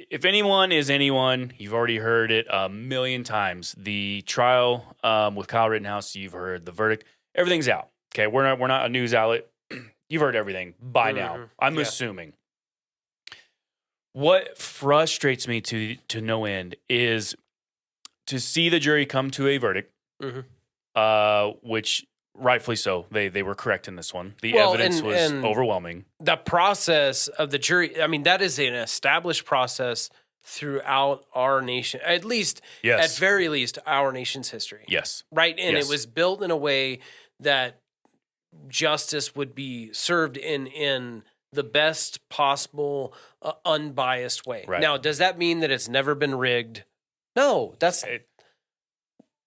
if anyone is anyone, you've already heard it a million times. The trial with Kyle Rittenhouse, you've heard the verdict. Everything's out. Okay, we're not a news outlet. You've heard everything by now. I'm assuming. What frustrates me to no end is to see the jury come to a verdict, which rightfully so. They were correct in this one. The evidence was overwhelming. The process of the jury, I mean, that is an established process throughout our nation, at very least, our nation's history. Yes. Right? And it was built in a way that justice would be served in the best possible unbiased way. Right. Now, does that mean that it's never been rigged? No,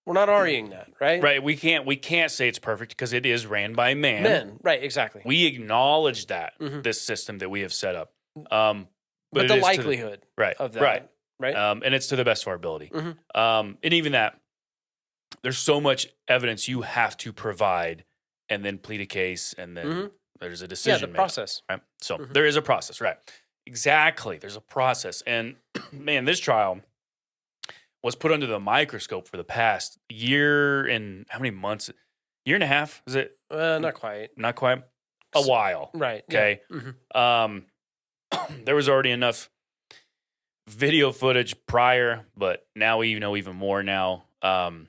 we're not arguing that, right? Right. We can't say it's perfect because it is ran by man. Right, exactly. We acknowledge that this system that we have set up. But the likelihood of that. Right. And it's to the best of our ability. And even that, there's so much evidence you have to provide and then plead a case and then there's a decision. Yeah, the process. Right. So there is a process, right? Exactly. There's a process. And man, this trial was put under the microscope for the past year and how many months? Year and a half? Is it? Not quite. Not quite. A while. Right. Okay. Yeah. There was already enough video footage prior, but now we know even more now. I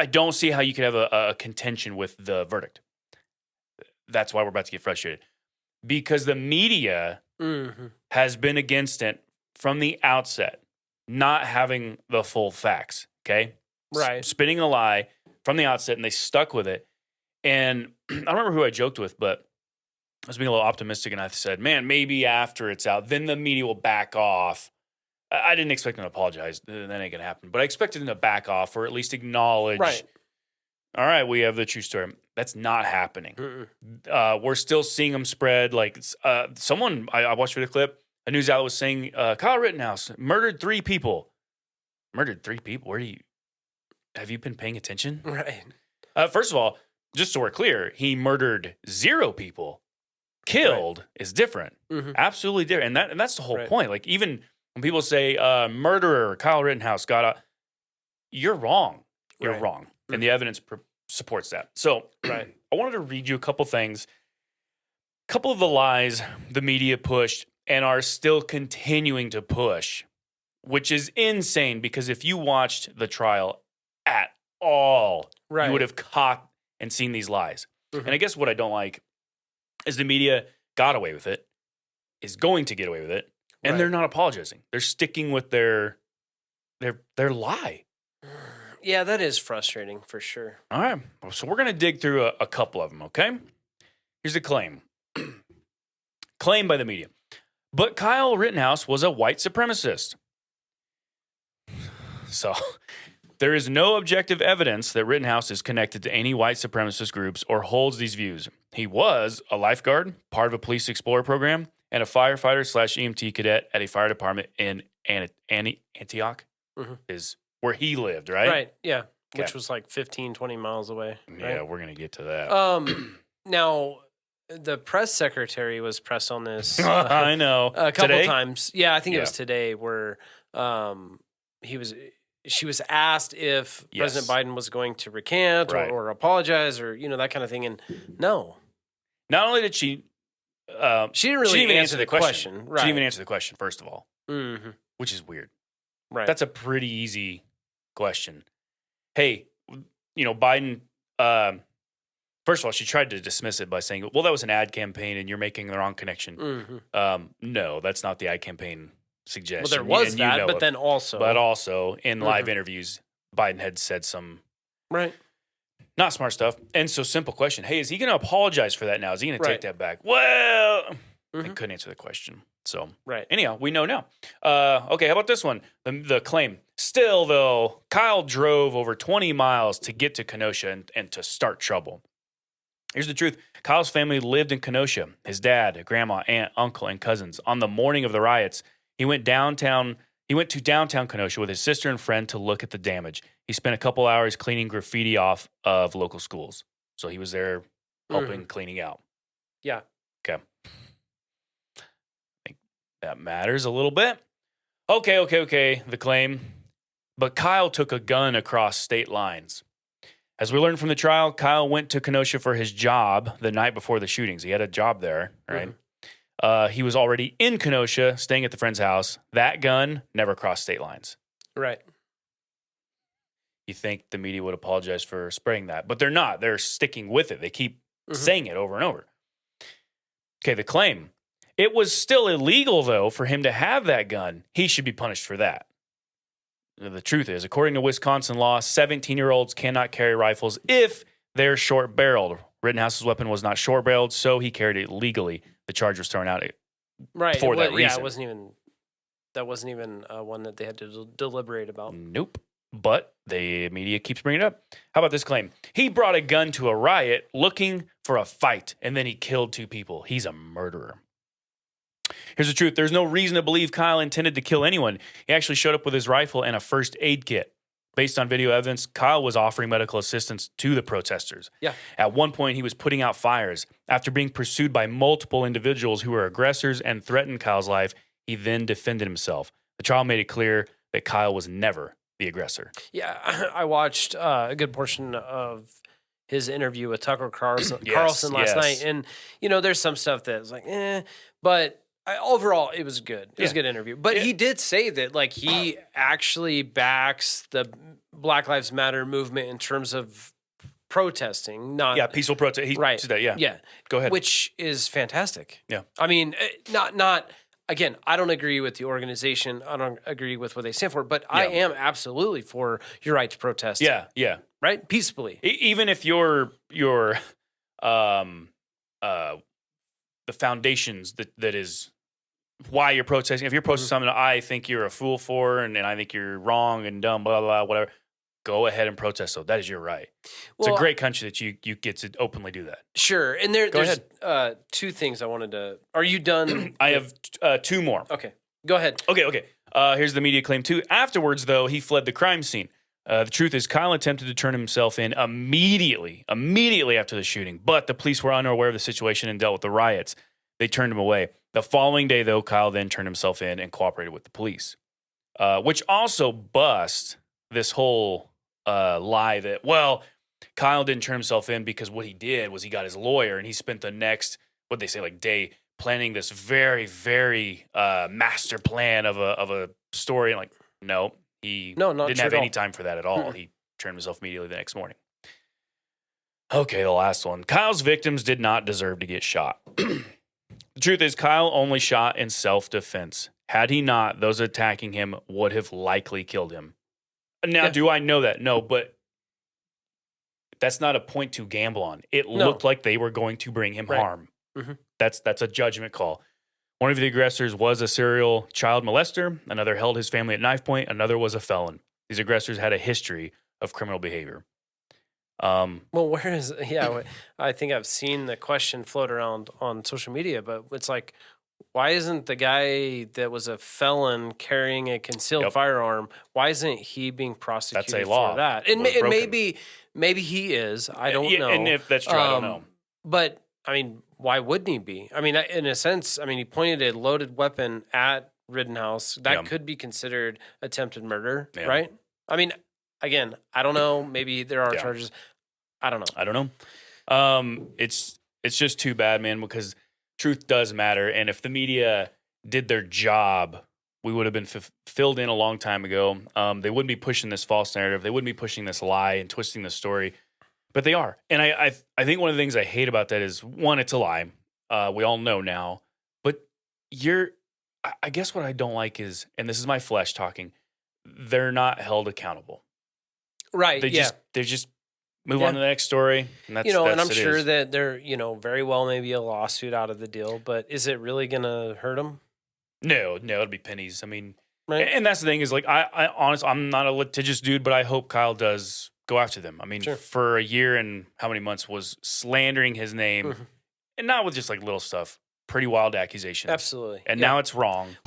don't see how you could have a contention with the verdict. That's why we're about to get frustrated. Because the media has been against it from the outset, not having the full facts, okay? Right. Spinning a lie from the outset, and they stuck with it. And I don't remember who I joked with, but I was being a little optimistic, and I said, man, maybe after it's out, then the media will back off. I didn't expect them to apologize. That ain't going to happen. But I expected them to back off or at least acknowledge, all right, we have the true story. That's not happening. We're still seeing them spread. Like someone, I watched the clip, a news outlet was saying, Kyle Rittenhouse murdered 3 people. Murdered 3 people? Have you been paying attention? Right. First of all, just so we're clear, he murdered 0 people. Killed is different. Absolutely different. And that's the whole point. Like even when people say murderer Kyle Rittenhouse got a, you're wrong. You're wrong. And the evidence supports that. So I wanted to read you a couple things. A couple of the lies the media pushed and are still continuing to push, which is insane because if you watched the trial at all, you would have caught and seen these lies. And I guess what I don't like is the media got away with it, is going to get away with it, and they're not apologizing. They're sticking with their lie. Yeah, that is frustrating for sure. All right. So we're going to dig through a couple of them, okay? Here's a claim. Claim by the media. But Kyle Rittenhouse was a white supremacist. So there is no objective evidence that Rittenhouse is connected to any white supremacist groups or holds these views. He was a lifeguard, part of a police explorer program, and a firefighter/EMT cadet at a fire department in Antioch is where he lived, right? Right, yeah. Okay. Which was like 15, 20 miles away. Yeah, we're going to get to that. Now, the press secretary was pressed on this. I know. A couple Today? times. Yeah, I think it was today where she was asked if President Biden was going to recant or apologize or, that kind of thing. And no. Not only did she... she didn't really even answer the question. Right. She didn't even answer the question, first of all, which is weird. Right. That's a pretty easy question. Hey, Biden... first of all, she tried to dismiss it by saying, well, that was an ad campaign and you're making the wrong connection. No, that's not the ad campaign suggestion. Well, there was that, but then also... But also, in live interviews, Biden had said some... Not smart stuff. And so, simple question. Hey, is he going to apologize for that now? Is he going to take that back? Well, I couldn't answer the question. So, anyhow, we know now. Okay, how about this one? The claim. Still, though, Kyle drove over 20 miles to get to Kenosha and to start trouble. Here's the truth. Kyle's family lived in Kenosha. His dad, grandma, aunt, uncle, and cousins. On the morning of the riots, he went to downtown Kenosha with his sister and friend to look at the damage. He spent a couple hours cleaning graffiti off of local schools. So he was there helping cleaning out. Yeah. Okay. That matters a little bit. Okay. The claim. But Kyle took a gun across state lines. As we learned from the trial, Kyle went to Kenosha for his job the night before the shootings. He had a job there, right? He was already in Kenosha, staying at the friend's house. That gun never crossed state lines. Right. You think the media would apologize for spraying that, but they're not. They're sticking with it. They keep saying it over and over. Okay, the claim. It was still illegal, though, for him to have that gun. He should be punished for that. The truth is, according to Wisconsin law, 17-year-olds cannot carry rifles if they're short-barreled. Rittenhouse's weapon was not short-barreled, so he carried it legally. The charge was thrown out for that reason. Yeah, that wasn't even one that they had to deliberate about. Nope. But the media keeps bringing it up. How about this claim? He brought a gun to a riot looking for a fight, and then he killed 2 people. He's a murderer. Here's the truth. There's no reason to believe Kyle intended to kill anyone. He actually showed up with his rifle and a first aid kit. Based on video evidence, Kyle was offering medical assistance to the protesters. Yeah. At one point, he was putting out fires. After being pursued by multiple individuals who were aggressors and threatened Kyle's life, he then defended himself. The trial made it clear that Kyle was never the aggressor. Yeah, I watched a good portion of his interview with Tucker Carlson last night. And, there's some stuff that was like, but overall, it was good. It was a good interview. But he did say that, like, he actually backs the Black Lives Matter movement in terms of protesting, not peaceful protest. He said that, yeah. Go ahead. Which is fantastic. Yeah. I mean, not again, I don't agree with the organization. I don't agree with what they stand for, but I am absolutely for your right to protest. Yeah. Right? Peacefully. Even if your the foundations that is why you're protesting. If you're protesting something I think you're a fool for and I think you're wrong and dumb, blah, blah, blah, whatever, go ahead and protest. So that is your right. It's a great country that you get to openly do that. Sure. And there's 2 things I wanted to... Are you done? I have 2 more. Okay. Go ahead. Okay. Here's the media claim too. Afterwards, though, he fled the crime scene. The truth is, Kyle attempted to turn himself in immediately after the shooting, but the police were unaware of the situation and dealt with the riots. They turned him away. The following day, though, Kyle then turned himself in and cooperated with the police, which also busts this whole lie that, Kyle didn't turn himself in because what he did was he got his lawyer and he spent the next, day planning this very, very master plan of a story. And like, no. He didn't have any time for that at all. He turned himself immediately the next morning. Okay, the last one. Kyle's victims did not deserve to get shot. The truth is, Kyle only shot in self-defense. Had he not, those attacking him would have likely killed him. Now, do I know that? No, but that's not a point to gamble on. It looked like they were going to bring him harm. Mm-hmm. That's a judgment call. One of the aggressors was a serial child molester. Another held his family at knife point. Another was a felon. These aggressors had a history of criminal behavior. I think I've seen the question float around on social media, but it's like, why isn't the guy that was a felon carrying a concealed firearm, why isn't he being prosecuted that's a law for that? And maybe he is. I don't know. And if that's true, I don't know. But, I mean, why wouldn't he be? I mean, in a sense, he pointed a loaded weapon at Rittenhouse. That could be considered attempted murder, right? I mean, again, I don't know. Maybe there are charges. I don't know. It's just too bad, man, because truth does matter. And if the media did their job, we would have been filled in a long time ago. They wouldn't be pushing this false narrative. They wouldn't be pushing this lie and twisting the story. But they are. And I think one of the things I hate about that is, one, it's a lie. We all know now. But I guess what I don't like is, and this is my flesh talking, they're not held accountable. Right. They just move on to the next story. And that's, and I'm sure that there, very well may be a lawsuit out of the deal, but is it really going to hurt them? No, it'll be pennies. I mean, and that's the thing is, like, I'm not a litigious dude, but I hope Kyle does go after them. I mean, for a year and how many months was slandering his name, and not with just like little stuff, pretty wild accusations. Absolutely. And now it's wrong.